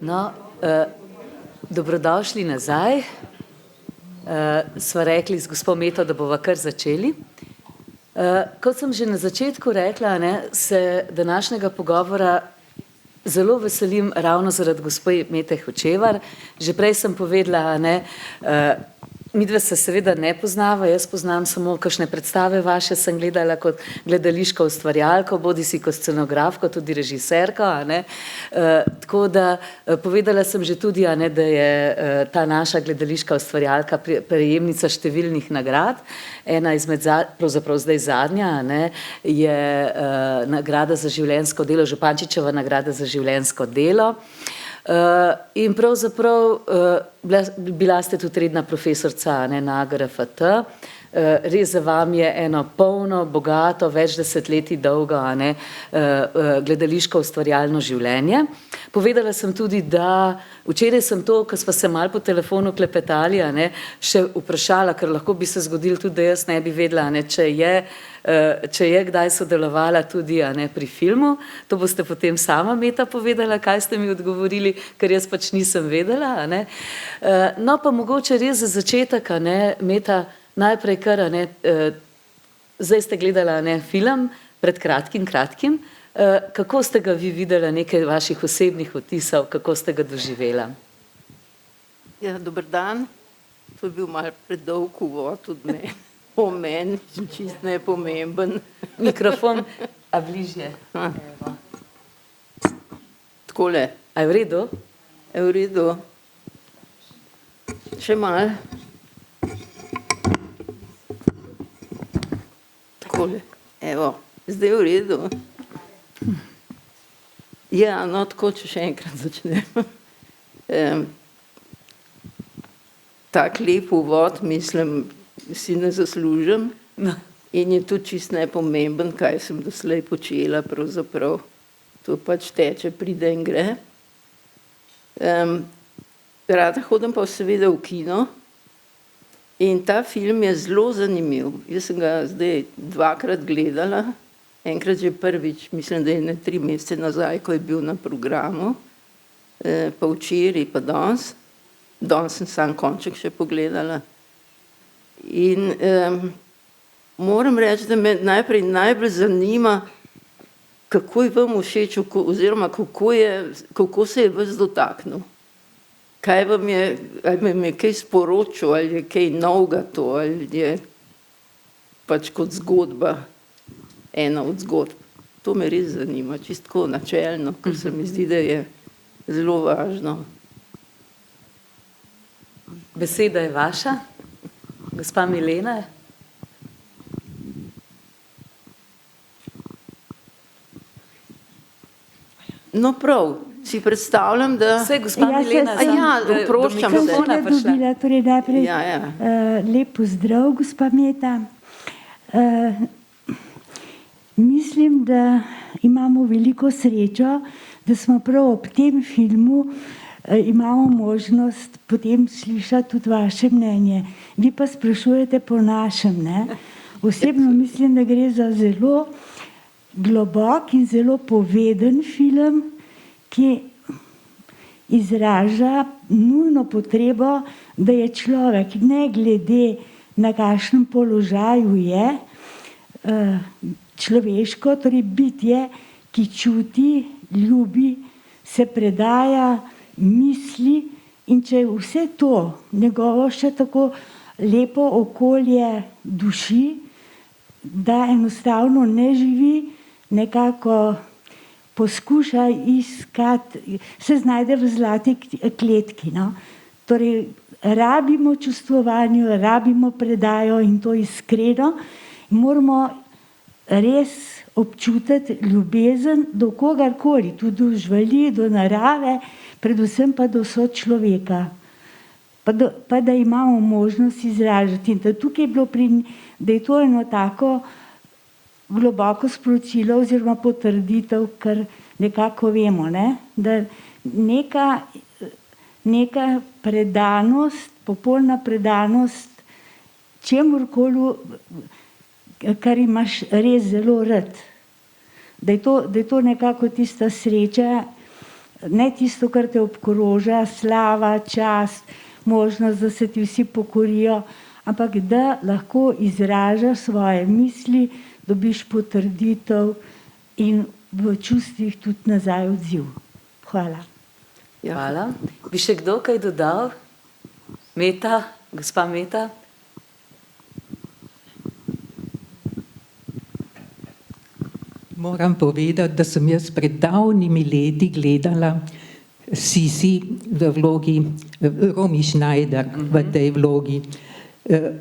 No, dobrodošli nazaj. Sva rekli z gospo Meto, da bova kar začeli. Kot sem že na začetku rekla, se današnjega pogovora zelo veselim ravno zaradi gospe Mete Hočevar. Že prej sem povedala, midva se seveda ne poznava, jaz poznam samo kakšne predstave vaše, sem gledala kot gledališka ustvarjalka, bodisi kot scenografka, tudi režiserka. Tako da povedala sem že tudi, da je ta naša gledališka ustvarjalka prejemnica številnih nagrad. Ena izmed, pravzaprav zdaj zadnja, je nagrada za življenjsko delo, Župančičeva nagrada za življenjsko delo. In pravzaprav bila ste tudi redna profesorica na AGRFT. Res za vam je eno polno, bogato, več desetletij dolgo gledališko ustvarjalno življenje. Povedala sem tudi, da včeraj sem to, ko sva se malo po telefonu klepetali, še vprašala, ker lahko bi se zgodilo tudi, da jaz ne bi vedela, če je kdaj sodelovala tudi pri filmu. To boste potem sama, Meta, povedala, kaj ste mi odgovorili, ker jaz pač nisem vedela. No pa mogoče res za začetek, Meta, najprej kar, zdaj ste gledala film pred kratkim. Kako ste ga vi videla, nekaj vaših osebnih vtisov, kako ste ga doživela? Ja, dober dan. To je bil malo predolg uvod tudi o meni, čisto nepomemben. Mikrofon, a bližje. Takole. A je v redu? Je v redu. Še malo. Takole. Evo, zdaj je v redu. Ja, no, tako, če še enkrat začnem. Tak lep uvod, mislim, si ne zaslužim. In je tudi čisto nepomemben, kaj sem doslej počela, pravzaprav. To pač teče, pride in gre. Rada hodim pa seveda v kino. In ta film je zelo zanimiv. Jaz sem ga zdaj dvakrat gledala. Enkrat že prvič, mislim, da je 3 mesece nazaj, ko je bil na programu. Pa včeraj, pa danes. Danes sem sam konček še pogledala. In moram reči, da me najbolj zanima, kako je vam všeč, oziroma kako se je vas dotaknil. Kaj vam je, ali vam je kaj sporočil, ali je kaj novega to, ali je pač kot zgodba, ena od zgodb. To me res zanima, čisto tako načelno, ker se mi zdi, da je zelo važno. Beseda je vaša, gospa Milena. No prav, si predstavljam, da... Vse, gospa Milena, oproščam se. Torej najprej lep pozdrav, gospa Meta. Mislim, da imamo veliko srečo, da smo prav ob tem filmu imamo možnost potem slišati tudi vaše mnenje. Vi pa sprašujete po našem. Osebno mislim, da gre za zelo globok in zelo poveden film, ki izraža nujno potrebo, da je človek, ne glede na kakšnem položaju je, človeško, torej bitje, ki čuti, ljubi, se predaja, misli, in če vse to njegovo še tako lepo okolje duši, da enostavno ne živi, nekako poskuša iskati, se znajde v zlati kletki. Torej, rabimo čustvovanje, rabimo predajo in to iskreno. Moramo res občutiti ljubezen do kogarkoli, tudi do živali, do narave, predvsem pa do sočloveka. Pa da imamo možnost izražati. In da tukaj je bilo da je to eno tako globoko sporočilo oziroma potrditev, kar nekako vemo, da neka predanost, popolna predanost čemurkoli, kar imaš res zelo rad. Da je to nekako tista sreča, ne tisto, kar te obkroža, slava, čast, možnost, da se ti vsi pokorijo, ampak da lahko izražaš svoje misli, dobiš potrditev in v čustvih tudi nazaj odziv. Hvala. Ja. Hvala. Bi še kdo kaj dodal? Meta, gospa Meta? Moram povedati, da sem jaz pred davnimi leti gledala Sisi v vlogi Romy Schneider v tej vlogi.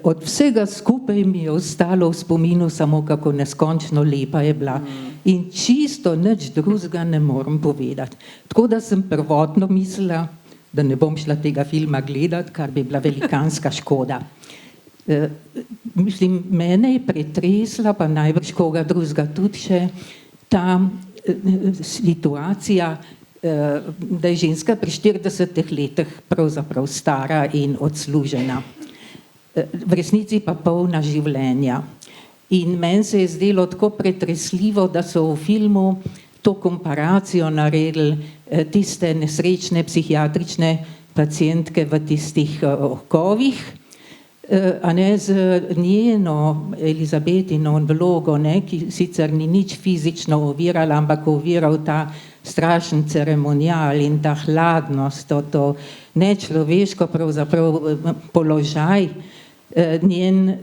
Od vsega skupaj mi je ostalo v spominu samo, kako neskončno lepa je bila. In čisto nič drugega ne morem povedati. Tako da sem prvotno mislila, da ne bom šla tega filma gledati, kar bi bila velikanska škoda. Mislim, mene je pretresla, pa najbrž koga drugega tudi še, ta situacija, da je ženska pri 40 letih pravzaprav stara in odslužena. V resnici pa polna življenja. In meni se je zdelo tako pretresljivo, da so v filmu to komparacijo naredili tiste nesrečne psihiatrične pacientke v tistih okovih, a ne z njeno Elizabetino vlogo, ne, ki sicer ni nič fizično ovirala, ampak oviral ta strašen ceremonial in ta hladnost, to nečloveško pravzaprav položaj njen,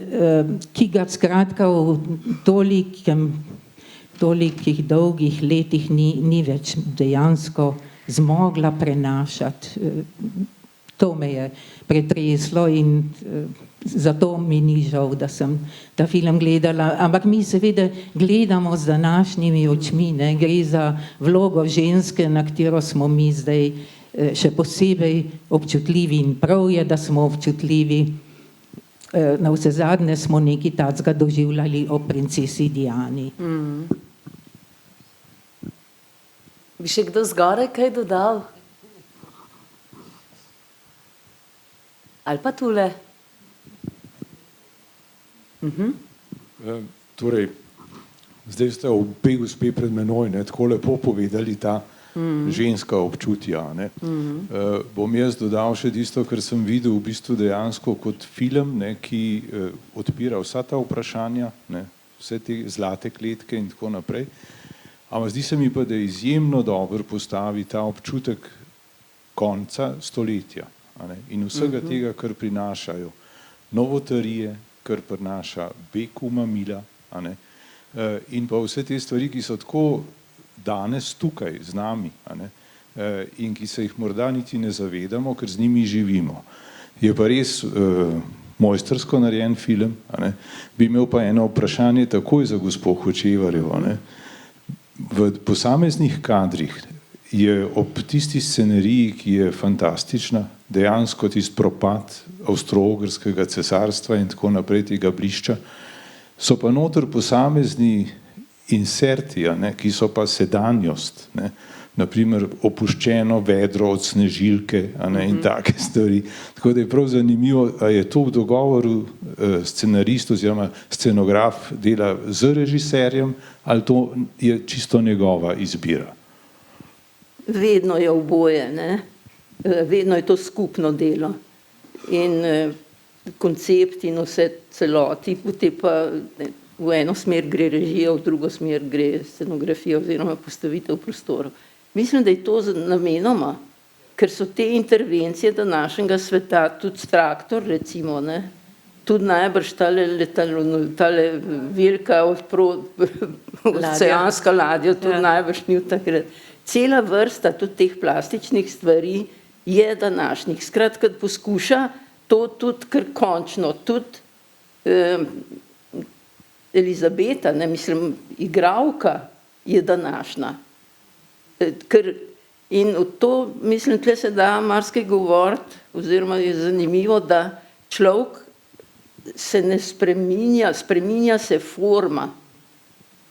ki ga skratka v tolikih dolgih letih ni več dejansko zmogla prenašati. To me je pretreslo in zato mi ni žal, da sem ta film gledala. Ampak mi seveda gledamo z današnjimi očmi, ne? Gre za vlogo ženske, na katero smo mi zdaj še posebej občutljivi in prav je, da smo občutljivi. Na vse zadnje smo nekaj takega doživljali o princesi Diani. Bi še kdo zgoraj kaj dodal? Ali pa tule? Torej, zdaj ste obe gospe pred menoj tako lepo povedali ta ženska občutja. Bom jaz dodal še tisto, kar sem videl v bistvu dejansko kot film, ki odpira vsa ta vprašanja, vse te zlate kletke in tako naprej. Ampak zdi se mi pa, da izjemno dobro postavi ta občutek konca stoletja. In vsega tega, kar prinašajo novotarije, kar prinaša beg mamila, in pa vse te stvari, ki so tako danes tukaj z nami, in ki se jih morda niti ne zavedamo, ker z njimi živimo. Je pa res mojstrsko narejen film, bi imel pa eno vprašanje takoj za gospo Hočevarjevo. V posameznih kadrih je ob tisti sceneriji, ki je fantastična, dejansko tisti propad Avstro-Ogrskega cesarstva in tako naprej tega blišča, so pa noter posamezni inserti, ki so pa sedanjost, naprimer opuščeno vedro od snežilke in take stvari. Tako da je prav zanimivo, a je to v dogovoru scenarist oziroma scenograf dela z režiserjem ali to je čisto njegova izbira? Vedno je oboje, vedno je to skupno delo. In koncept in vse celoti, potem pa v eno smer gre režija, v drugo smer gre scenografija oziroma postavitev prostorov. Mislim, da je to namenoma, ker so te intervencije današnjega sveta, tudi traktor recimo, tudi najbrž tale velika oceanska ladja, tudi najbrž ni takrat. Cela vrsta tudi teh plastičnih stvari je današnjih. Skratka, poskuša to tudi kar končno, tudi Elizabeta, mislim, igralka je današnja. In to, mislim, tle se da marsikaj govoriti, oziroma je zanimivo, da človek se ne spreminja, spreminja se forma,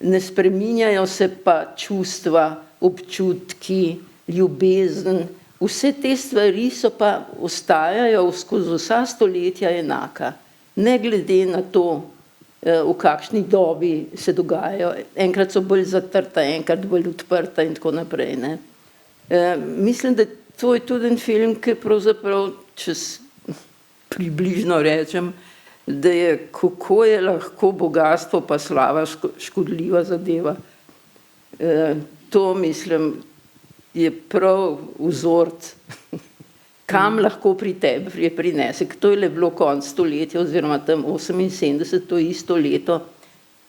ne spreminjajo se pa čustva, občutki, ljubezen, vse te stvari so pa ostajajo skozi vsa stoletja enaka, ne glede na to, v kakšni dobi se dogajajo. Enkrat so bolj zatrta, enkrat bolj odprta in tako naprej. Mislim, da to je tudi en film, ki pravzaprav, če približno rečem, da je, kako je lahko bogatstvo pa slava škodljiva zadeva. To, mislim, je prav vzorc, kam lahko pri tebi prinese. To je le bilo konec stoletja, oziroma tam 78, to isto leto,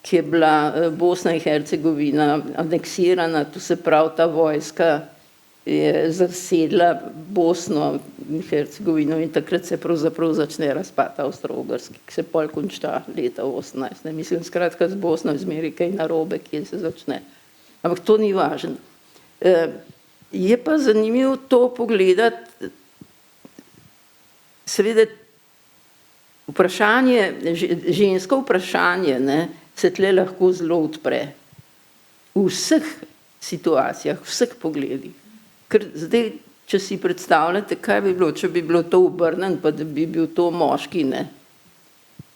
ki je bila Bosna in Hercegovina aneksirana, to se pravi, ta vojska je zasedla Bosno in Hercegovino in takrat se pravzaprav začne razpad Avstro-Ogrski, ki se pol konča leta 18. Mislim, skratka, z Bosno zmeri kaj narobe, kje se začne. Ampak to ni važno. Je pa zanimivo to pogledati, seveda vprašanje, žensko vprašanje, ne, se tle lahko zelo odpre. V vseh situacijah, v vseh pogledih. Ker zdaj, če si predstavljate, kaj bi bilo, če bi bilo to obrnjeno, pa da bi bil to moški, ne.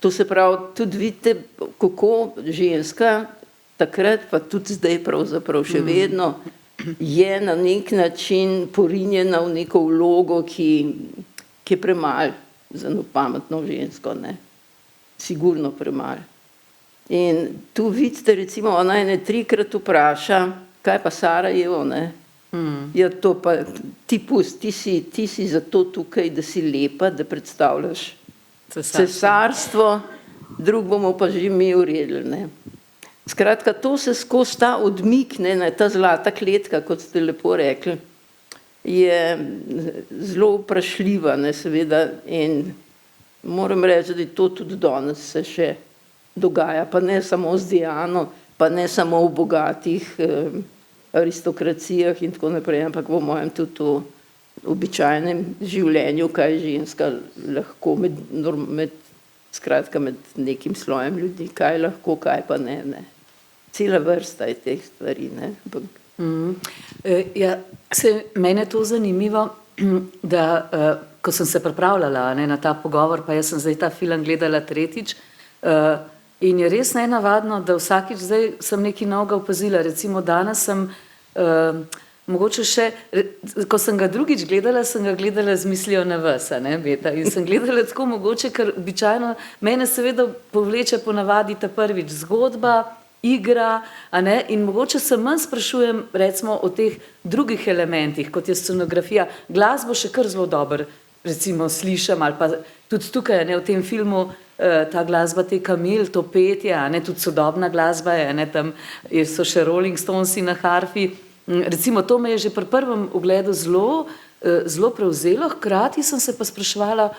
To se pravi, tudi vidite, kako ženska takrat, pa tudi zdaj pravzaprav še vedno, je na nek način porinjena v neko vlogo, ki je premalo za eno pametno žensko, ne. Sigurno premalo. In tu vidite, recimo, ona ene 3-krat vpraša, kaj pa Sarajevo, ne. Ja, to pa ti pusti, ti si zato tukaj, da si lepa, da predstavljaš cesarstvo, drug bomo pa že mi uredili, ne. Skratka, to se skozi ta odmik, ne, ta zlata kletka, kot ste lepo rekli, je zelo vprašljiva, ne, seveda, in moram reči, da to tudi danes se še dogaja, pa ne samo z Diano, pa ne samo v bogatih aristokracijah in tako naprej, ampak v mojem tudi v običajnem življenju, kaj ženska lahko med nekim slojem ljudi, kaj lahko, kaj pa ne, ne. Cela vrsta je teh stvari, ne. Ja, mene je to zanimivo, da ko sem se pripravljala, ne, na ta pogovor, pa jaz sem zdaj ta film gledala 3. In je res nenavadno, da vsakič zdaj sem nekaj novega opazila. Recimo danes sem, mogoče še, ko sem ga drugič gledala, sem ga gledala z mislijo na vas, ne, Beta. In sem gledala tako mogoče, ker običajno mene seveda povleče ponavadi ta prvič zgodba, igra, a ne, in mogoče se manj sprašujem recimo o teh drugih elementih, kot je scenografija. Glasbo še kar zelo dobro, recimo, slišam, ali pa tudi tukaj, ne, v tem filmu, ta glasba te Camille, to petje, a ne, tudi sodobna glasba je, ne, tam so še Rolling Stonesi na harfi. Recimo, to me je že pri prvem ogledu zelo prevzelo, hkrati sem se pa spraševala,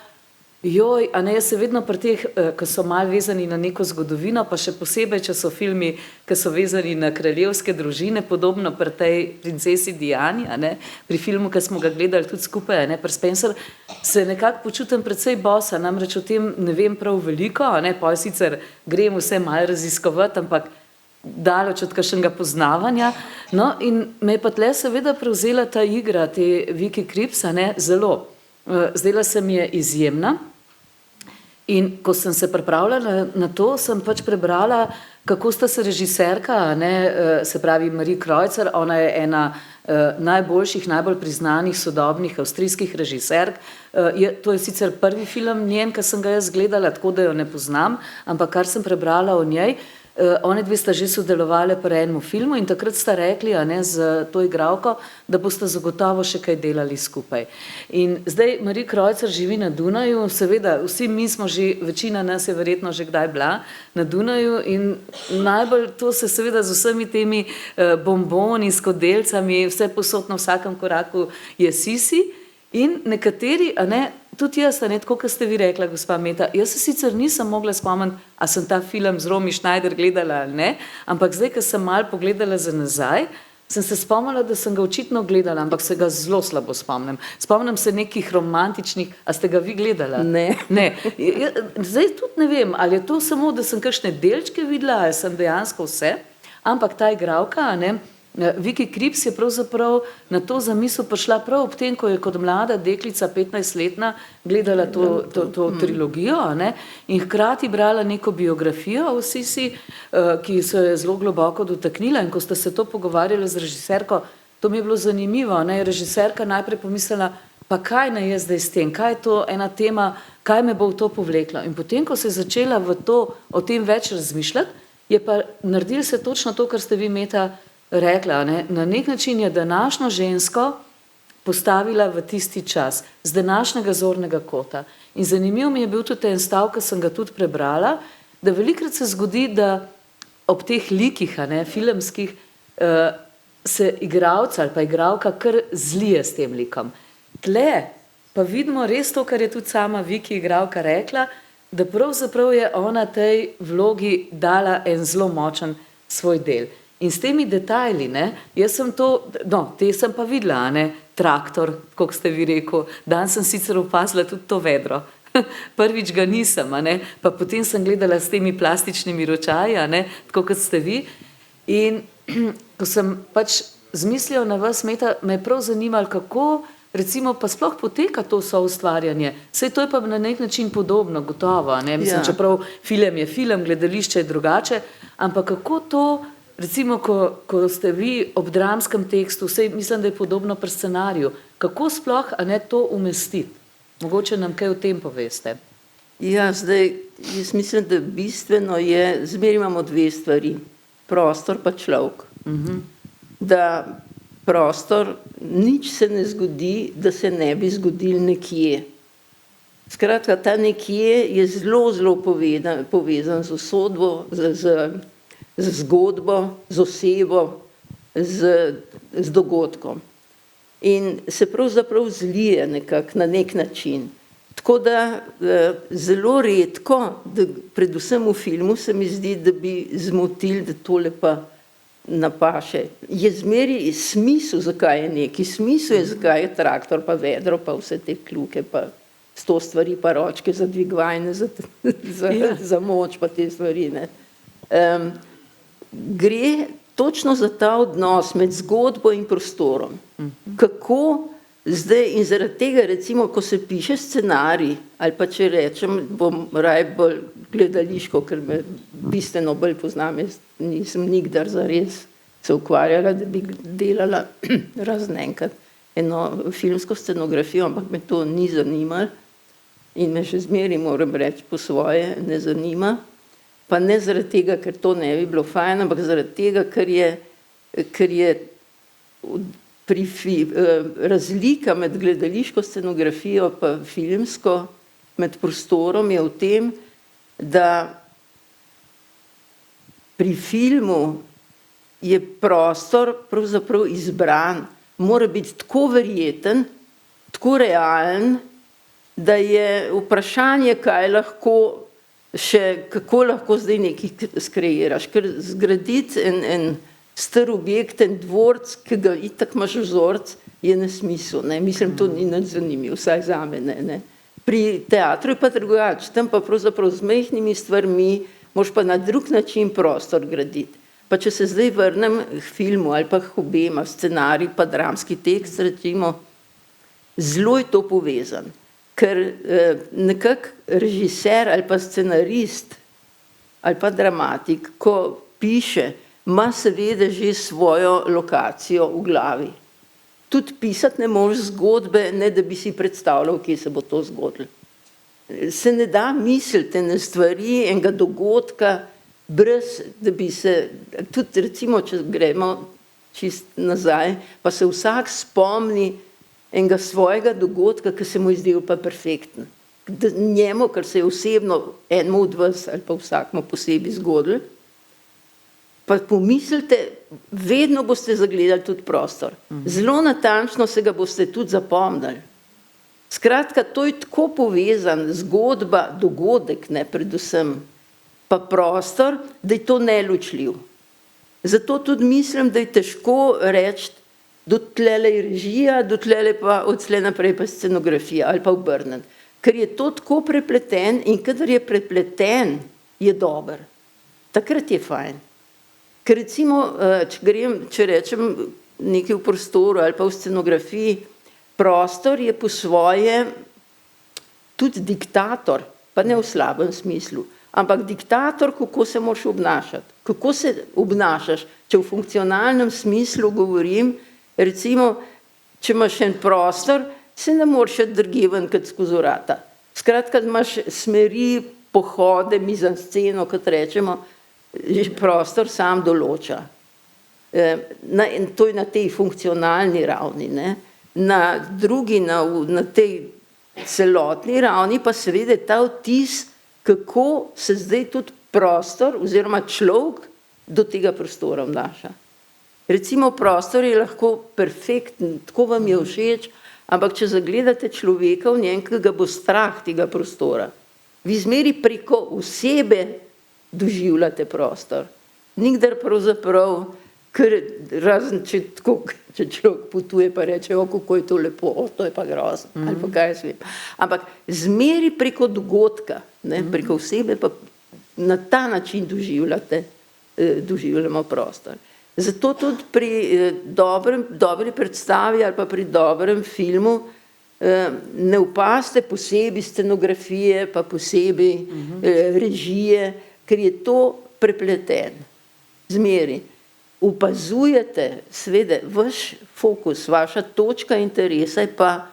joj, a ne, jaz se vedno pri teh, ki so malo vezani na neko zgodovino, pa še posebej, če so filmi, ki so vezani na kraljevske družine, podobno pri tej princesi Diani, a ne, pri filmu, ki smo ga gledali tudi skupaj, a ne, pri Spencer, se nekako počutim precej bosa, namreč o tem ne vem prav veliko, a ne, pa sicer grem vse malo raziskovati, ampak daleč od kakšnega poznavanja. No, in me je pa tle seveda prevzela ta igra, te Vicky Krieps, a ne, zelo. Zdela se mi je izjemna. In ko sem se pripravljala na to, sem pač prebrala, kako sta se režiserka, ne, se pravi Marie Kreutzer, ona je ena najboljših, najbolj priznanih sodobnih avstrijskih režiserk. To je sicer prvi film njen, ki sem ga jaz gledala, tako da jo ne poznam, ampak kar sem prebrala o njej, one dve sta že sodelovali pri enem filmu in takrat sta rekli, a ne, z to igralko, da boste zagotovo še kaj delali skupaj. In zdaj Marie Kreutzer živi na Dunaju, seveda vsi mi smo že, večina nas je verjetno že kdaj bila na Dunaju in najbolj to se seveda z vsemi temi bomboni, skodelcami, vse posod na vsakem koraku je sisi. In nekateri, a ne, tudi jaz, a ne, tako, kot ste vi rekla, gospa Meta, jaz se sicer nisem mogla spomniti, a sem ta film z Romy Schneider gledala ali ne, ampak zdaj, ko sem malo pogledala za nazaj, sem se spomnila, da sem ga očitno gledala, ampak se ga zelo slabo spomnim. Spomnim se nekih romantičnih, a ste ga vi gledala? Ne. Ne. Zdaj tudi ne vem, ali je to samo, da sem kakšne delčke videla, ali sem dejansko vse, ampak ta igralka, a ne, Vicky Krieps je pravzaprav na to zamisel prišla prav ob tem, ko je kot mlada deklica, 15-letna, gledala to trilogijo, a ne, in hkrati brala neko biografijo o Sisi, ki se je zelo globoko dotaknila, in ko sta se to pogovarjala z režiserko, to mi je bilo zanimivo, ne, je režiserka najprej pomislila, pa kaj naj jaz zdaj s tem, kaj je to ena tema, kaj me bo v to povleklo. In potem, ko se je začela o tem več razmišljati, je pa naredilo se točno to, kar ste vi, Meta, rekla. Ne? Na nek način je današnjo žensko postavila v tisti čas, z današnjega zornega kota. In zanimiv mi je bil tudi en stavek, ki sem ga tudi prebrala, da velikokrat se zgodi, da ob teh likih, filmskih, se igralec ali pa igralka kar zlije s tem likom. Tle pa vidimo res to, kar je tudi sama Viki igralka rekla, da pravzaprav je ona tej vlogi dala en zelo močen svoj del. In s temi detajli, jaz sem to, te sem pa videla, traktor, kot ste vi rekel, danes sem sicer opazila tudi to vedro. Prvič ga nisem, pa potem sem gledala s temi plastičnimi ročaji, tako kot ste vi. In ko sem pač zmislila na vas, Meta, me je prav zanimalo, kako recimo pa sploh poteka to soustvarjanje. Saj to je pa na nek način podobno, gotovo, mislim, čeprav film je film, gledališče je drugače, ampak kako to, recimo, ko ste vi ob dramskem tekstu, saj mislim, da je podobno pri scenariju, kako sploh, to umestiti? Mogoče nam kaj o tem poveste. Ja, zdaj, jaz mislim, da bistveno je, zmeraj imamo dve stvari, prostor pa človek. Da prostor, nič se ne zgodi, da se ne bi zgodil nekje. Skratka, ta nekje je zelo, zelo povezan z usodbo, z zgodbo, z osebo, z dogodkom. In se pravzaprav zlije nekako na nek način. Tako da zelo redko, da predvsem v filmu se mi zdi, da bi zmotili, da tole pa napaše. Je zmeri smisel, zakaj je neki, smisel je, zakaj je traktor, pa vedro, pa vse te kljuke, pa 100 stvari, pa ročke za dvigvajne, za moč, pa te stvari. Gre točno za ta odnos med zgodbo in prostorom. Kako zdaj, in zaradi tega, recimo, ko se piše scenarij, ali pa če rečem, bom raje bolj gledališko, ker me bistveno bolj poznam, jaz nisem nikdar zares se ukvarjala, da bi delala razen enkrat eno filmsko scenografijo, ampak me to ni zanimalo in me še zmeraj, moram reči, po svoje ne zanima. Pa ne zaradi tega, ker to ne bi bilo fajn, ampak zaradi tega, ker je razlika med gledališko scenografijo pa filmsko, med prostorom je v tem, da pri filmu je prostor pravzaprav izbran, mora biti tako verjeten, tako realen, da je vprašanje, kaj lahko še, kako lahko zdaj nekaj skreiraš, ker zgraditi en star objekt, en dvorc, ki ga itak imaš vzorc, je nesmisel, mislim, to ni nič zanimivo, vsaj zame, ne. Pri teatru je pa drugače, tam pa pravzaprav z majhnimi stvarmi moš pa na drug način prostor graditi. Pa če se zdaj vrnem k filmu ali pa k obema, scenarij pa dramski tekst, recimo, zelo je to povezan. Ker nekako režiser ali pa scenarist ali pa dramatik, ko piše, ima seveda že svojo lokacijo v glavi. Tudi pisati ne moreš zgodbe, ne da bi si predstavljal, kje se bo to zgodilo. Se ne da misliti ene stvari, enega dogodka, brez da bi se, tudi recimo, če gremo čist nazaj, pa se vsak spomni enega svojega dogodka, ki se mu je zdel pa perfekten. Njemu, kar se je osebno enemu od vas ali pa vsakmu posebej zgodilo, pa pomislite, vedno boste zagledali tudi prostor. Zelo natančno se ga boste tudi zapomnili. Skratka, to je tako povezan, zgodba, dogodek, predvsem, pa prostor, da je to neločljiv. Zato tudi mislim, da je težko reči, dotlele je režija, dotlele pa odslej naprej pa scenografija ali pa obrnjen. Ker je to tako prepleten in kadar je prepleten, je dober. Takrat je fajn. Ker recimo, če rečem nekaj v prostoru ali pa v scenografiji, prostor je po svoje tudi diktator, pa ne v slabem smislu, ampak diktator, kako se moraš obnašati. Kako se obnašaš, če v funkcionalnem smislu govorim, Recimo, če imaš en prostor, se ne moreš drugje ven kot skozi vrata. Skratka, imaš smeri, pohode, mizansceno, kot rečemo, že prostor sam določa. In to je na tej funkcionalni ravni, ne. Na drugi, na tej celotni ravni pa seveda ta vtis, kako se zdaj tudi prostor oziroma človek do tega prostora vnaša. Recimo prostor je lahko perfekten, tako vam je všeč, ampak če zagledate človeka v njem, ki ga bo strah tega prostora, vi zmeri preko osebe doživljate prostor. Nikdar pravzaprav, ker razen če človek potuje pa reče, kako je to lepo, to je pa grozno, ali pa kaj jaz vem. Ampak zmeri preko dogodka, ne, preko osebe pa na ta način doživljamo prostor. Zato tudi pri dobri predstavi ali pa pri dobrem filmu ne opaste posebej scenografije, pa posebej režije, ker je to prepleten. Zmeri. Opazujete, seveda, vaš fokus, vaša točka interesa je pa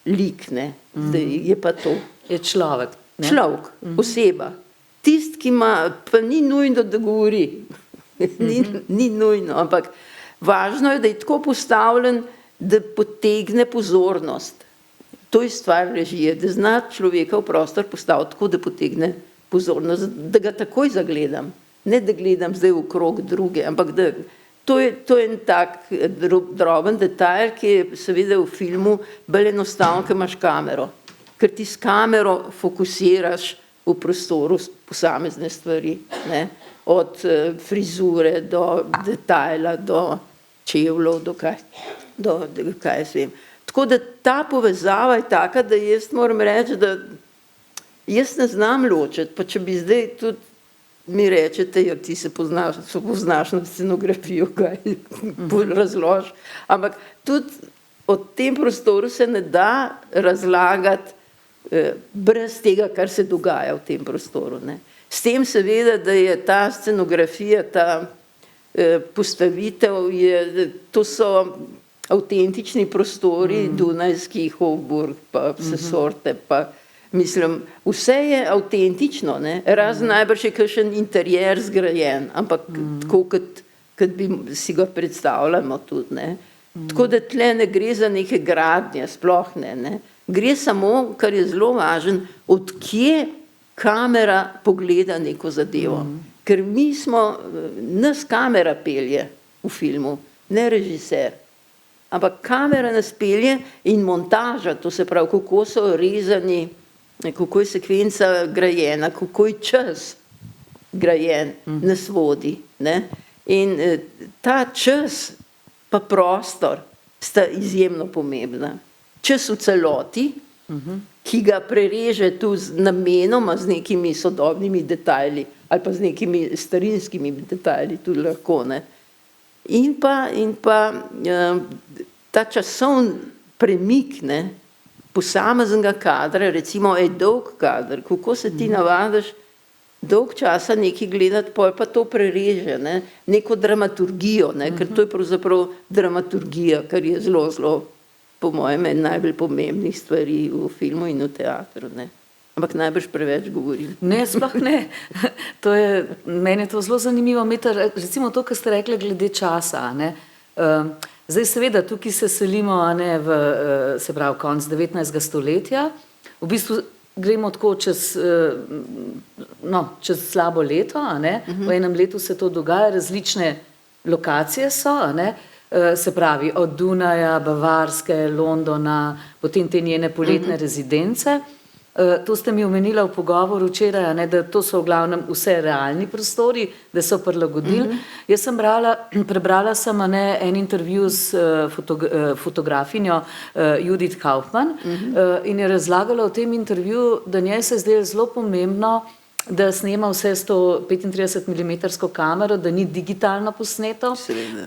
lik, ne. Zdaj je pa to. Je človek. Ne? Človek, oseba. Tist, ki ima, pa ni nujno, da govori. Ni nujno, ampak važno je, da je tako postavljen, da potegne pozornost. To je stvar režije, da zna človeka v prostor postaviti tako, da potegne pozornost, da ga takoj zagledam. Ne, da gledam zdaj okrog druge, ampak da to je en tak droben detajl, ki je seveda v filmu bolj enostaven, ker imaš kamero. Ker ti s kamero fokusiraš v prostoru posamezne stvari, ne? Od frizure do detajla, do čevljev, do kaj jaz vem. Tako da ta povezava je taka, da jaz moram reči, da jaz ne znam ločiti, pa če bi zdaj tudi mi rečete, ja, ti se poznaš na scenografijo, kaj razloži, ampak tudi o tem prostoru se ne da razlagati brez tega, kar se dogaja v tem prostoru, ne. S tem seveda, da je ta scenografija, ta postavitev, to so avtentični prostori, Dunajski, Hofburg, pa vse sorte, pa mislim, vse je avtentično, ne, razen najbrž je kakšen interjer zgrajen, ampak tako, kot bi si ga predstavljamo tudi, ne. Tako da tle ne gre za neke gradnje, sploh ne. Gre samo, kar je zelo važno, od kje kamera pogleda neko zadevo. Ker mi smo, nas kamera pelje v filmu, ne režiser. Ampak kamera nas pelje in montaža, to se pravi, kako so rezani, kako je sekvenca grajena, kako je čas grajen, nas vodi, ne. In ta čas pa prostor sta izjemno pomembna. Čas v celoti, ki ga prereže tu namenoma z nekimi sodobnimi detajli ali pa z nekimi starinskimi detajli tudi lahko, ne. In pa ta časovni premik, ne, posameznega kadra, recimo je dolg kader, kako se ti navadiš dolg časa nekaj gledati, pol pa to prereže, ne, neko dramaturgijo, ne, ker to je pravzaprav dramaturgija, kar je zelo, zelo po mojem najbolj pomembnih stvari v filmu in v teatru, ne. Ampak najbrž preveč govorim. Ne, sploh ne. Meni je to zelo zanimivo, recimo to, kar ste rekli glede časa, ne. Zdaj seveda tukaj se selimo, ne, se pravi, konec 19. stoletja, v bistvu gremo tako čez slabo leto, ne, v enem letu se to dogaja, različne lokacije so, ne, se pravi, od Dunaja, Bavarske, Londona, potem te njene poletne rezidence. To ste mi omenila v pogovoru včeraj, ne, da to so v glavnem vse realni prostori, da so prilagodili. Jaz sem prebrala sem en intervju s fotografinjo Judith Kaufmann in je razlagala v tem intervjuju, da njej se je zdelo zelo pomembno, da snema vse s to 35 mm kamero, da ni digitalno posneto.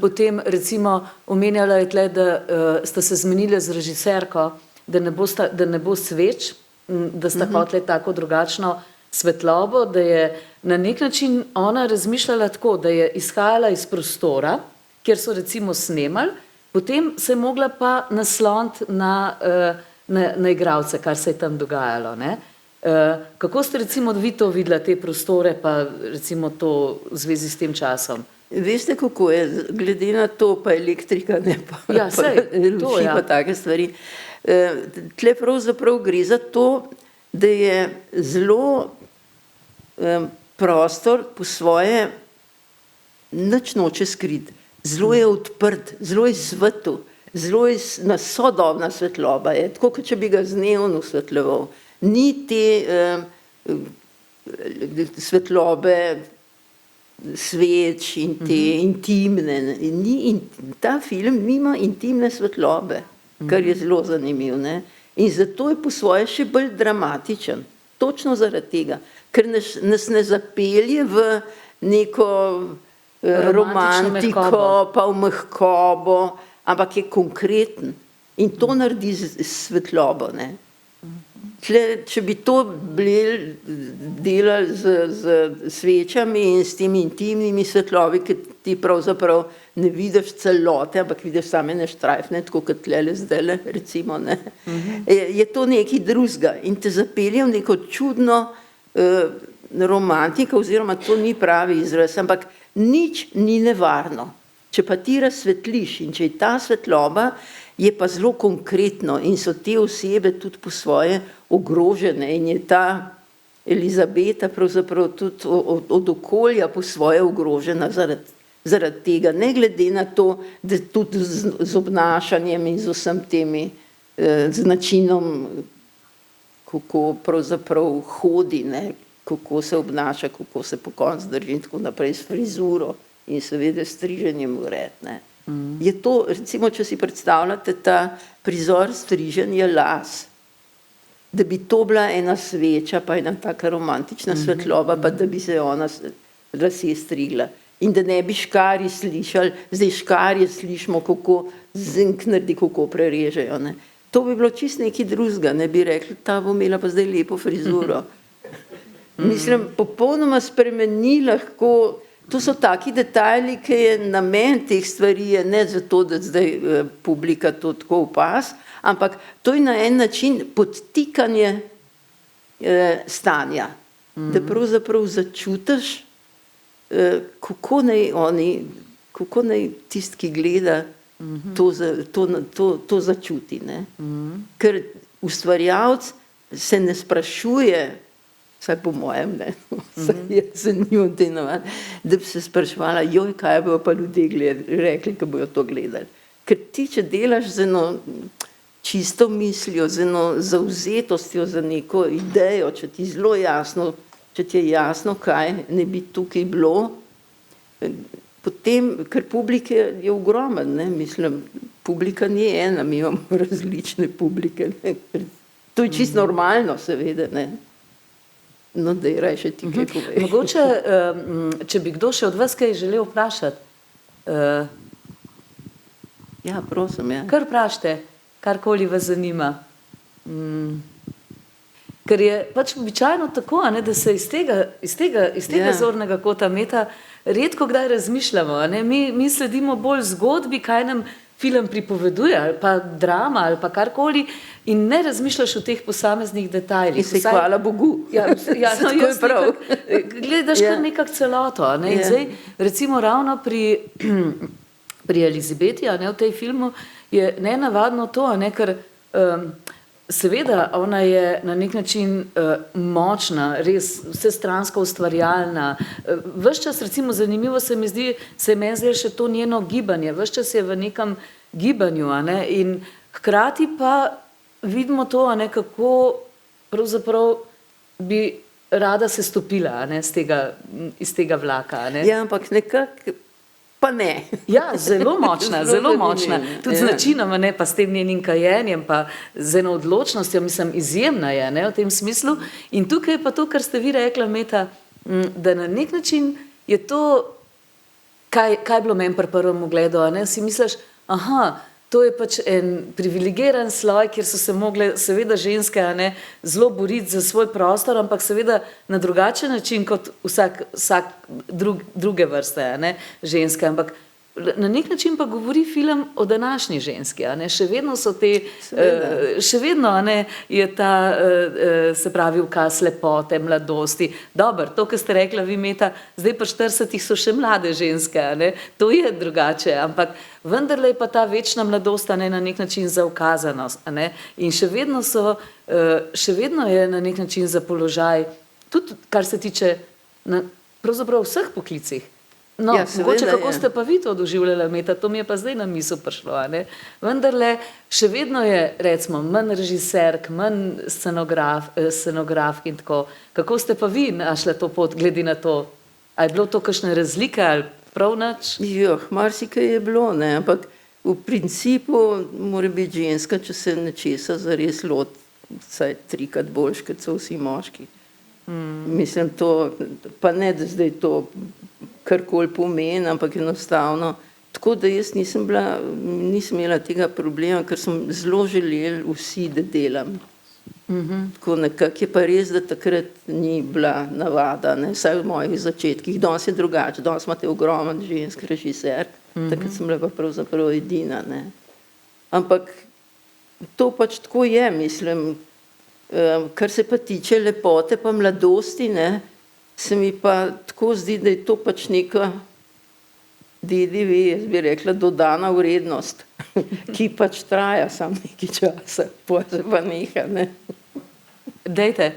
Potem recimo omenjala je tle, da sta se zmenili z režiserko, da ne bo sveč, da sta hoteli tako drugačno svetlobo, da je na nek način ona razmišljala tako, da je izhajala iz prostora, kjer so recimo snemali, Potem se je mogla pa nasloniti na igralce, kar se je tam dogajalo. Ne? Kako ste recimo vi to videla, te prostore, pa recimo to v zvezi s tem časom? Veste, kako je, glede na to, pa elektrika, ne pa, Ja, saj, to, luči, ja. pa take stvari. Tle pravzaprav gre za to, da je zelo prostor po svoje nič noče skrit, zelo je odprt, zelo je svetel, zelo je sodobna svetloba, je tako, kot če bi ga z neon osvetljeval. Ni te svetlobe sveč in te intimne. Ta film nima intimne svetlobe, kar je zelo zanimivo. Ne? In zato je po svoje še bolj dramatičen. Točno zaradi tega, ker nas ne zapelje v neko romantiko, pa v mehkobo, ampak je konkreten. In to naredi svetlobo. Ne? Če bi to delali z svečami in s temi intimnimi svetlovi, ki ti pravzaprav ne vidiš celote, ampak vidiš same neštrajfne, tako kot tlele zdajle, recimo, ne. Je to nekaj drugega in te zapelje v neko čudno romantiko, oziroma to ni pravi izraz, ampak nič ni nevarno. Če pa ti razsvetliš in če je ta svetloba, je pa zelo konkretno in so te osebe tudi po svoje ogrožene in je ta Elizabeta pravzaprav tudi od okolja po svoje ogrožena zaradi tega, ne glede na to, da tudi z obnašanjem in z vsem temi, z načinom, kako pravzaprav hodi, ne, kako se obnaša, kako se po koncu drži in tako naprej, s frizuro in seveda striženjem vred, ne. Je to, recimo, če si predstavljate ta prizor striženja las, da bi to bila ena sveča, pa ena taka romantična svetloba, pa da bi se ona lase strigla. In da ne bi škarji slišali, zdaj škarje slišimo, kako zink naredi, kako prerežejo. Ne. To bi bilo čisto nekaj drugega, ne bi rekli, ta bo imela pa zdaj lepo frizuro. Mislim, popolnoma spremeni lahko. To so taki detajli, ki je namen teh stvari, je ne zato, da zdaj publika to tako opaz, ampak to je na en način podtikanje stanja, da pravzaprav začutiš, kako naj tisti, ki gleda, to začuti. Ne? Ker ustvarjalec se ne sprašuje, vsaj po mojem, ne, da bi se spraševala, joj, kaj bojo pa ljudje rekli, ko bojo to gledali. Ker ti, če delaš z eno čisto mislijo, z eno zavzetostjo za neko idejo, če ti zelo jasno, če ti je jasno, kaj ne bi tukaj bilo, potem, ker publike je ogromen, ne, mislim, publika ni ena, mi imamo različne publike, ne. To je čisto normalno, seveda, ne. No, da je raje še ti kaj povej. Mogoče, če bi kdo še od vas kaj želel vprašati. Ja, prosim, ja. Kar vprašajte, karkoli vas zanima. Ker je pač običajno tako, ne, da se iz tega zornega kota meta redko kdaj razmišljamo. Ne. Mi sledimo bolj zgodbi, kaj nam film pripoveduje, ali pa drama, ali pa karkoli, in ne razmišljaš o teh posameznih detajlih. In se hvala Bogu. Ja, no, jaz prav. Gledaš kar nekak celoto. Ne? In zdaj, recimo ravno pri Elizabeti, ne, v tej filmu, je nenavadno to, ne, ker seveda ona je na nek način močna, res vsestransko ustvarjalna. Ves čas, recimo, zanimivo se mi zdi, še to njeno gibanje, ves čas je v nekem gibanju, ne, in hkrati pa vidimo to, ne, kako pravzaprav bi rada se stopila, ne, iz tega vlaka. Ne. Ja, ampak nekako pa ne. Ja, zelo močna, zelo močna. Tudi z načinom, ne, pa s tem njenim kajenjem, pa z eno odločnostjo, mislim, izjemna je, ne, v tem smislu. In tukaj je pa to, kar ste vi rekla, Meta, da na nek način je to, kaj je bilo meni pri prvem ogledu, ne, si misliš, aha, to je pač en privilegiran sloj, kjer so se mogle seveda ženske, ne, zelo boriti za svoj prostor, ampak seveda na drugačen način kot vsak druge vrste, ne, ženske. Ampak na nek način pa govori film o današnji ženski, a ne, še vedno so te, še vedno, a ne, je ta, se pravi, ukaz lepote, mladosti. Dobro, to, kar ste rekla vi, Meta, zdaj pa 40 so še mlade ženske, a ne, to je drugače, ampak vendarle je pa ta večna mladost, a ne, na nek način za ukazanost, a ne, in še vedno so, še vedno je na nek način za položaj, tudi kar se tiče na pravzaprav vseh poklicih. No, Ja, mogoče seveda kako je. ste pa vi to doživljala, Meta, to mi je pa zdaj na misel prišlo, a ne. Vendarle, še vedno je, recimo, manj režiserk, manj scenografk in tako. Kako ste pa vi našla to pot, glede na to? A je bilo to kakšne razlike ali prav nič? Marsikaj je bilo, ne, ampak v principu mora biti ženska, če se nečesa zares loti, vsaj 3-krat boljš, kot so vsi moški. Mislim, to, pa ne, da zdaj to karkoli pomeni, ampak enostavno. Tako da jaz nisem imela tega problema, ker sem zelo želeli vsi, da delam. Tako nekako je pa res, da takrat ni bila navada, ne, vsaj v mojih začetkih. Danes je drugače, danes imate ogromen žensk režiser, takrat sem bila pa pravzaprav edina, ne. Ampak to pač tako je, mislim. Kar se pa tiče lepote pa mladosti, ne, se mi pa tako zdi, da je to pač neka DDV, jaz bi rekla, dodana vrednost, ki pač traja samo nekaj časa, potem se pa neha, ne. Dejte.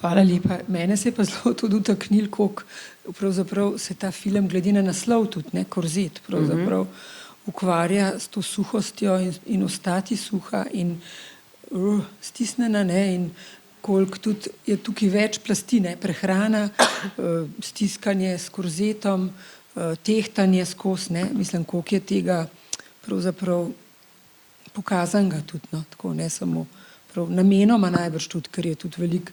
Hvala lepa. Mene se je pa zelo tudi dotaknil, koliko pravzaprav se ta film, glede na naslov tudi, ne, Korzet, pravzaprav ukvarja s to suhostjo in ostati suha in stisnjena, ne, in koliko tudi je tukaj več plasti, ne, prehrana, stiskanje s korzetom, tehtanje skozi, ne, mislim, koliko je tega pravzaprav pokazanega tudi, no, tako, ne samo prav namenoma najbrž tudi, ker je tudi veliko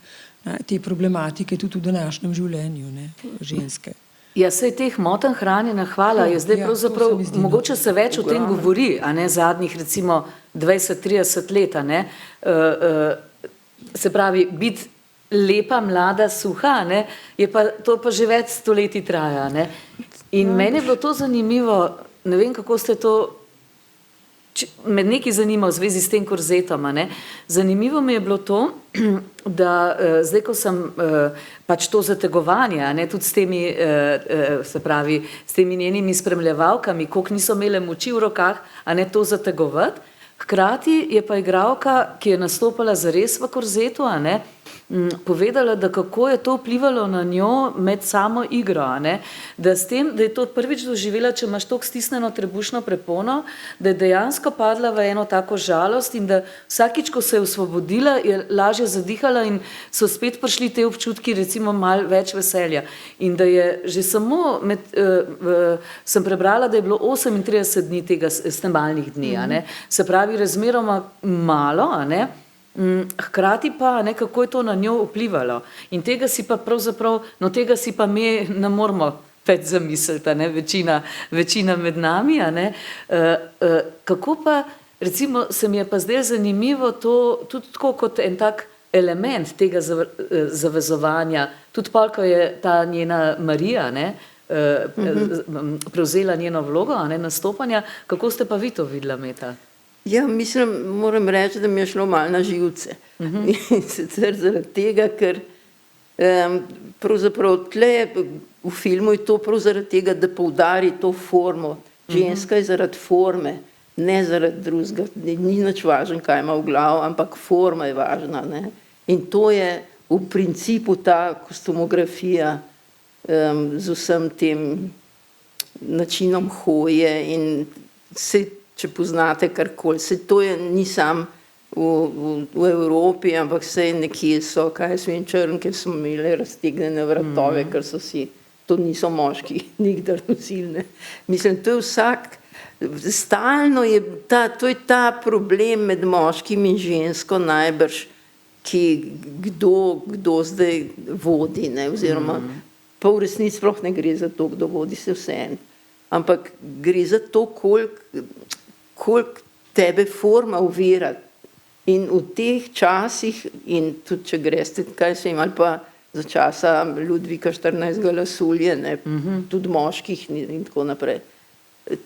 te problematike tudi v današnjem življenju, ne, ženske. Ja, saj teh motenj hranjenja, hvala, je zdaj pravzaprav, mogoče se več o tem govori, a ne, zadnjih recimo 20-30 let, a ne, se pravi, biti lepa, mlada, suha, a ne, je pa, to pa že več stoletij traja, a ne. In meni je bilo to zanimivo, ne vem, kako ste to, me nekaj zanima v zvezi s tem korzetom, a ne. Zanimivo mi je bilo to, da zdaj, ko sem pač to zategovanje, a ne, tudi s temi, se pravi, s temi njenimi spremljevalkami, koliko niso imele moči v rokah, a ne, to zategovati, hkrati je pa igralka, ki je nastopala zares v korzetu, a ne, povedala, da kako je to vplivalo na njo med samo igro, a ne, da s tem, da je to prvič doživela, če imaš toliko stisnjeno trebušno prepono, da je dejansko padla v eno tako žalost in da vsakič, ko se je osvobodila, je lažje zadihala in so spet prišli te občutki, recimo malo več veselja. In da je že samo sem prebrala, da je bilo 38 dni tega snemalnih dni, a ne, se pravi razmeroma malo, a ne, hkrati pa, ne, kako je to na njo vplivalo. In tega si pa pravzaprav, no tega si pa mi ne moramo več zamisliti, ne, večina med nami, a ne. Kako pa, recimo, se mi je pa zdaj zanimivo to, tudi tako kot en tak element tega zavezovanja, tudi pol, ko je ta njena Marija, ne, prevzela njeno vlogo, a ne, nastopanja, kako ste pa vi to videla, Meta? Ja, mislim, moram reči, da mi je šlo malo na živce. In sicer zaradi tega, ker pravzaprav tle v filmu je to prav zaradi tega, da poudari to formo. Ženska je zaradi forme, ne zaradi drugega. Ni nič važno, kaj ima v glavu, ampak forma je važna, ne. In to je v principu ta kostumografija z vsem tem načinom hoje in se, če poznate karkoli, se to je, ni sam v Evropi, ampak se nekje so, kaj jaz vem, Črnke so imeli raztegnjene vratove, ker so si, to niso moški nikdar nosili, ne. Mislim, to je vsak, stalno je to je ta problem med moškim in žensko najbrž, ki kdo zdaj vodi, ne, oziroma pa v resnici sploh ne gre za to, kdo vodi, se vseeno. Ampak gre za to, koliko tebe forma ovira. In v teh časih, in tudi če greste, kaj se ima, ali pa za časa Ludvika 14. Lasulje, ne, tudi moških in tako naprej.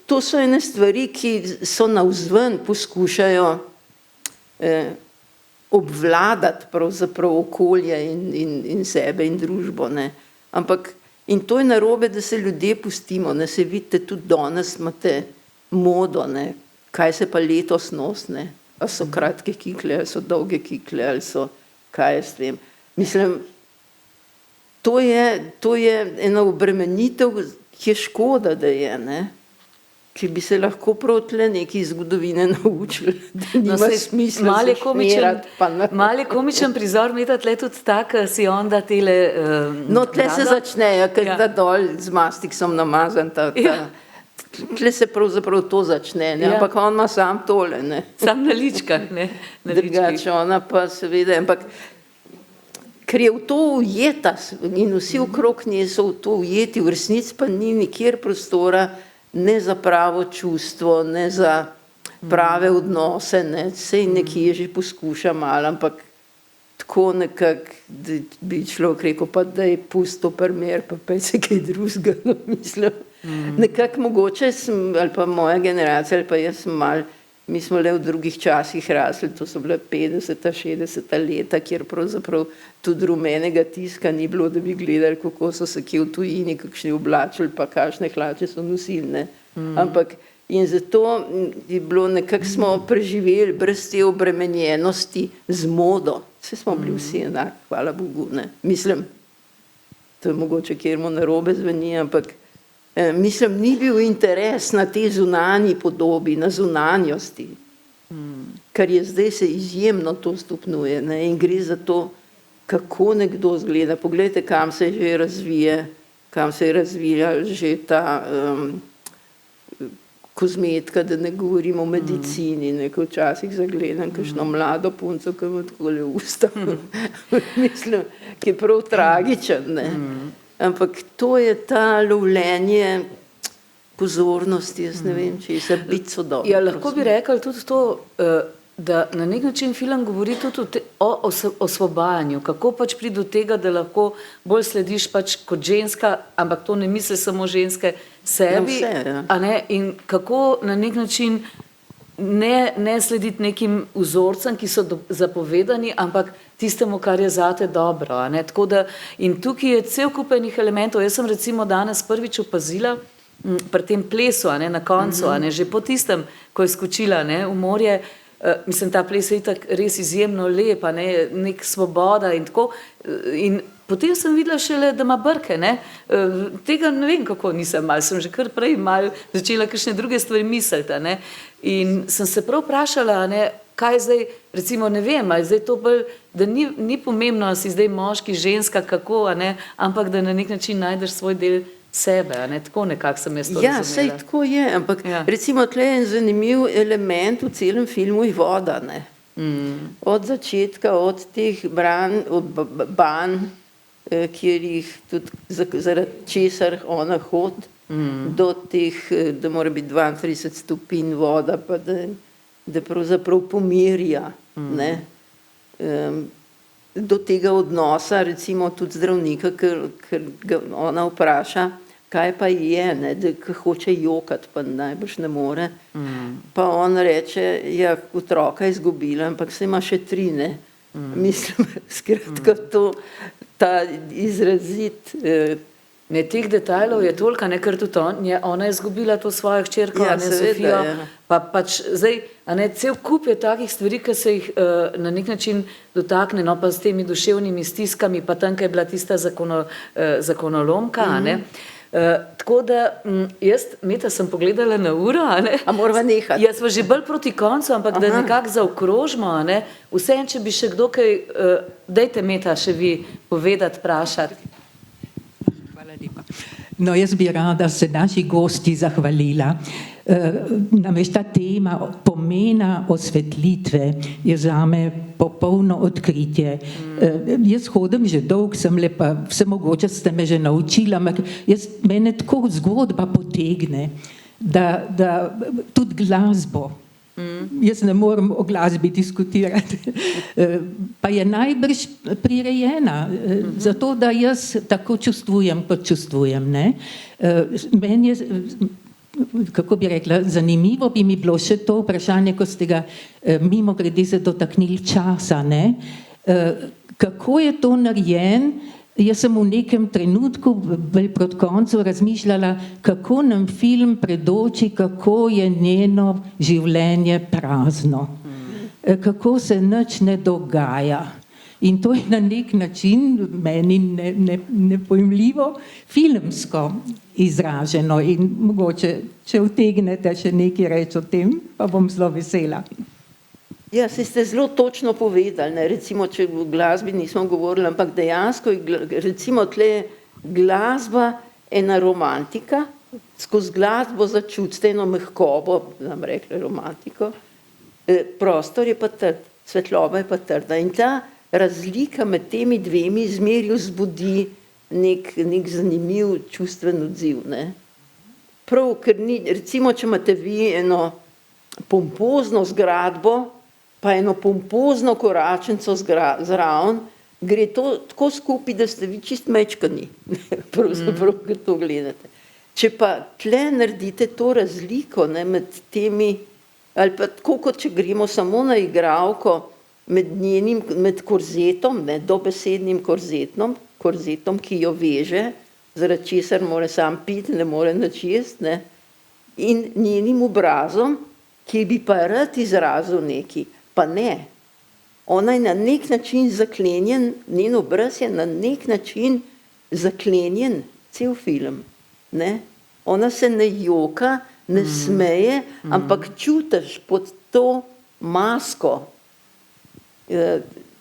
To so ene stvari, ki so navzven poskušajo obvladati pravzaprav okolje in sebe in družbo. Ne. Ampak, in to je narobe, da se ljudje pustimo, ne, se vidite, tudi danes imate modo, ne, kaj se pa letos nos, ne, a so kratke kikle, ali so dolge kikle, ali so, kaj jaz vem. Mislim, to je ena obremenitev, ki je škoda, da je, ne, ki bi se lahko prav tle neki zgodovine naučili, da nima smisla se šmerati. Mali komičen prizor Meta tle tudi tak, si onda tele no, tle se začnejo, ker da dol z mastiksom namazan tle se pravzaprav to začne, ne? Ampak on ima sam tole, ne. Sam na ličkah, ne. Drugače ona pa seveda, ampak ker je v to ujeta in vsi okrog nje so v to ujeti, v resnici pa ni nikjer prostora ne za pravo čustvo, ne za prave odnose, ne, sej nekje že poskuša malo, ampak tako nekako, da bi človek rekel, pa daj pusti to primer, pa pej se kaj drugega, no, mislim. Nekako mogoče sem, ali pa moja generacija, ali pa jaz sem mal, mi smo le v drugih časih rasli, to so bile 50. 60. leta, kjer pravzaprav tudi rumenega tiska ni bilo, da bi gledali, kako so se kje v tujini, kakšni oblačili, pa kakšne hlače so nosili, ne. Ampak, in zato je bilo, nekako smo preživeli brez te obremenjenosti z modo. Vse smo bili vsi enaki, hvala Bogu, ne. Mislim, to je mogoče kjermo narobe zveni, ampak mislim, ni bil interes na te zunanji podobi, na zunanjosti, kar je zdaj se izjemno to stopnjuje, ne, in gre za to, kako nekdo zgleda. Poglejte, kam se že razvije, kam se je razvijala že ta kozmetika, da ne govorimo o medicini, nekaj včasih zagledam kakšno mlado punco, ki ima takole usta, mislim, ki je prav tragičen, ne. Ampak to je ta lovljenje pozornosti, jaz ne vem, če je biti sodobno. Ja, lahko bi rekli tudi to, da na nek način film govori tudi o osvobajanju, kako pač priti do tega, da lahko bolj slediš pač kot ženska, ampak to ne misli samo ženske sebi, a ne, in kako na nek način ne slediti nekim vzorcem, ki so zapovedani, ampak tistemu, kar je zate dobro, a ne, tako da, in tukaj je cel kup enih elementov. Jaz sem recimo danes prvič opazila pri tem plesu, a ne, na koncu, a ne, že po tistem, ko je skočila, ne, v morje, mislim, ta ples je itak res izjemno lep, a ne, nek svoboda in tako, in potem sem videla šele, da ima brke, ne, tega ne vem, kako nisem malo, sem že kar prej malo začela kakšne druge stvari misliti, a ne, in sem se prav vprašala, a ne, kaj zdaj, recimo, ne vem, ali zdaj to bolj, da ni pomembno, da si zdaj moški, ženska, kako, a ne, ampak da na nek način najdeš svoj del sebe, a ne, tako nekako sem jaz to razumela. Ja, sej tako je, ampak recimo tle je zanimiv element v celem filmu je voda, ne. Od začetka, od teh banj, kjer jih tudi zaradi česar ona hodi, do teh, da mora biti 32 stopinj voda, pa da pravzaprav pomirja, ne. Do tega odnosa, recimo tudi zdravnika, ker ga ona vpraša, kaj pa je, ne, da hoče jokati, pa najbrž ne more, pa on reče, ja, otroka je izgubila, ampak se ima še 3, ne. Mislim, skratka to, ta izrazit Ne, teh detajlov je toliko, ne, ker tudi ona je izgubila to svojo hčerko, ja, ne, Sofijo, ja. Pa pač zdaj, a ne, cel kup je takih stvari, ki se jih na nek način dotakne, no, pa s temi duševnimi stiskami, pa tam, kaj je bila tista zakonolomka, a ne. Tako da, jaz, Meta, sem pogledala na uro, a ne. A morava nehati. Jaz sva že bolj proti koncu, ampak da nekako zaokrožimo, a ne. Vseeno, če bi še kdo kaj, dajte, Meta, še vi povedati, vprašati. No, jaz bi rada se naši gosti zahvalila. Namreč ta tema pomena osvetlitve je zame popolno odkritje. Jaz hodim že dolgo, sem lepa, vse mogoče ste me že naučila, ampak mene tako zgodba potegne, da tudi glasbo Jaz ne morem o glasbi diskutirati. Pa je najbrž prirejena, zato da jaz tako čustvujem, kot čustvujem. Ne? Meni je, kako bi rekla, zanimivo bi mi bilo še to vprašanje, ko ste ga mimogrede se dotaknili časa. Ne? Kako je to narejen? Jaz sem v nekem trenutku, bolj proti koncu, razmišljala, kako nam film predoči, kako je njeno življenje prazno. Kako se nič ne dogaja. In to je na nek način meni nepojmljivo filmsko izraženo. In mogoče, če utegnete še nekaj reči o tem, pa bom zelo vesela. Ja, saj ste zelo točno povedali, ne? Recimo, če v glasbi nismo govorili, ampak dejansko je recimo tle glasba ena romantika, skozi glasbo začutite eno mehkobo, nam rekli romantiko, prostor je pa trd, svetloba je pa trda in ta razlika med temi dvemi zmeraj vzbudi nek zanimiv čustven odziv. Ne? Prav, ker ni, recimo, če imate vi eno pompozno zgradbo, pa eno pompozno koračnico zraven, gre to tako skupaj, da ste vi čist mečkani, pravzaprav, ker to gledate. Če pa tle naredite to razliko, ne, med temi, ali pa tako, kot če gremo samo na igralko, med korzetom, ne, dobesednim korzetom, ki jo veže, zaradi česar mora sam piti, ne more nič jesti, ne, in njenim obrazom, ki bi pa rad izrazil neki, pa ne. Ona je na nek način zaklenjen, njen obraz je na nek način zaklenjen, cel film. Ne? Ona se ne joka, ne smeje, ampak čutiš pod to masko,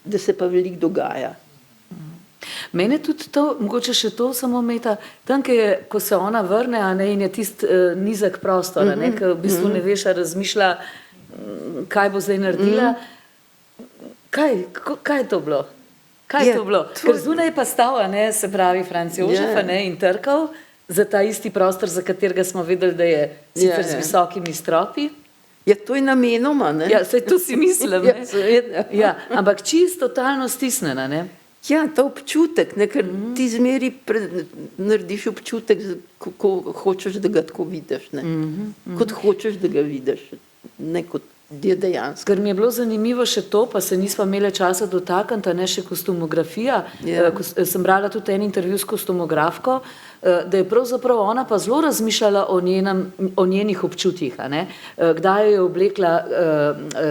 da se pa veliko dogaja. Mene tudi to, mogoče še to samo Meta, tam, ko se ona vrne, a ne, in je tisti nizek prostor, a ne, ki v bistvu ne veš, a razmišlja, kaj bo zdaj naredila. Kaj je to bilo? Kaj je to bilo? Ker zunaj je pa stal, a ne, se pravi Franc Jožef, a ne, in trkal za ta isti prostor, za katerega smo vedeli, da je sicer z visokimi stropi. Ja, to je namenoma, ne? Ja, saj to si mislim, ne? Ja, seveda. Ja, ampak čisto totalno stisnjena, ne? Ja, ta občutek, ne, ker ti zmeri narediš občutek, kako hočeš, da ga tako vidiš, ne. Kot hočeš, da ga vidiš, ne kot je dejansko. Ker mi je bilo zanimivo še to, pa se nisva imela časa dotakniti, ne še kostumografija. Sem brala tudi en intervju s kostumografko, da je pravzaprav ona pa zelo razmišljala o njenih občutjih, a ne. Kdaj je oblekla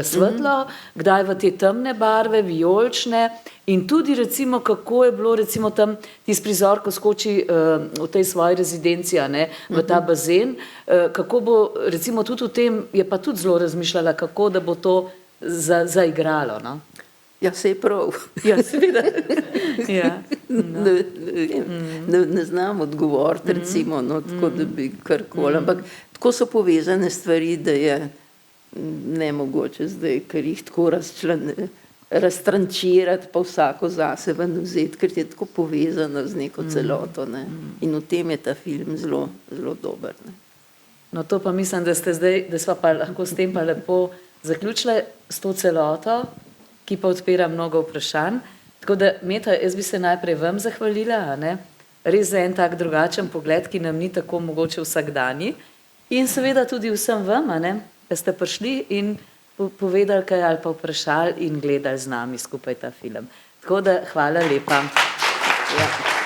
svetlo, kdaj v te temne barve, vijolične, in tudi recimo, kako je bilo recimo tam tisti prizor, ko skoči v tej svoji rezidenci, a ne, v ta bazen, kako bo recimo tudi v tem, je pa tudi zelo razmišljala, kako da bo to zaigralo, no. Ja, se je prav. Ja, seveda. Ja. No. Ne znam odgovoriti, recimo, no, tako da bi karkoli, ampak tako so povezane stvari, da je nemogoče zdaj, ker jih tako raztrančirati, pa vsako zase ven vzeti, ker je tako povezano z neko celoto, ne. In v tem je ta film zelo, zelo dober, ne. No, to pa mislim, da ste zdaj, da sva pa lahko s tem pa lepo zaključile s to celoto, ki pa odpira mnogo vprašanj. Tako da, Meta, jaz bi se najprej vam zahvalila, a ne? Res za en tak drugačen pogled, ki nam ni tako mogoče vsakdanji. In seveda tudi vsem vam, a ne? Da ste prišli in povedali kaj ali pa vprašali in gledali z nami skupaj ta film. Tako da, hvala lepa. Ja.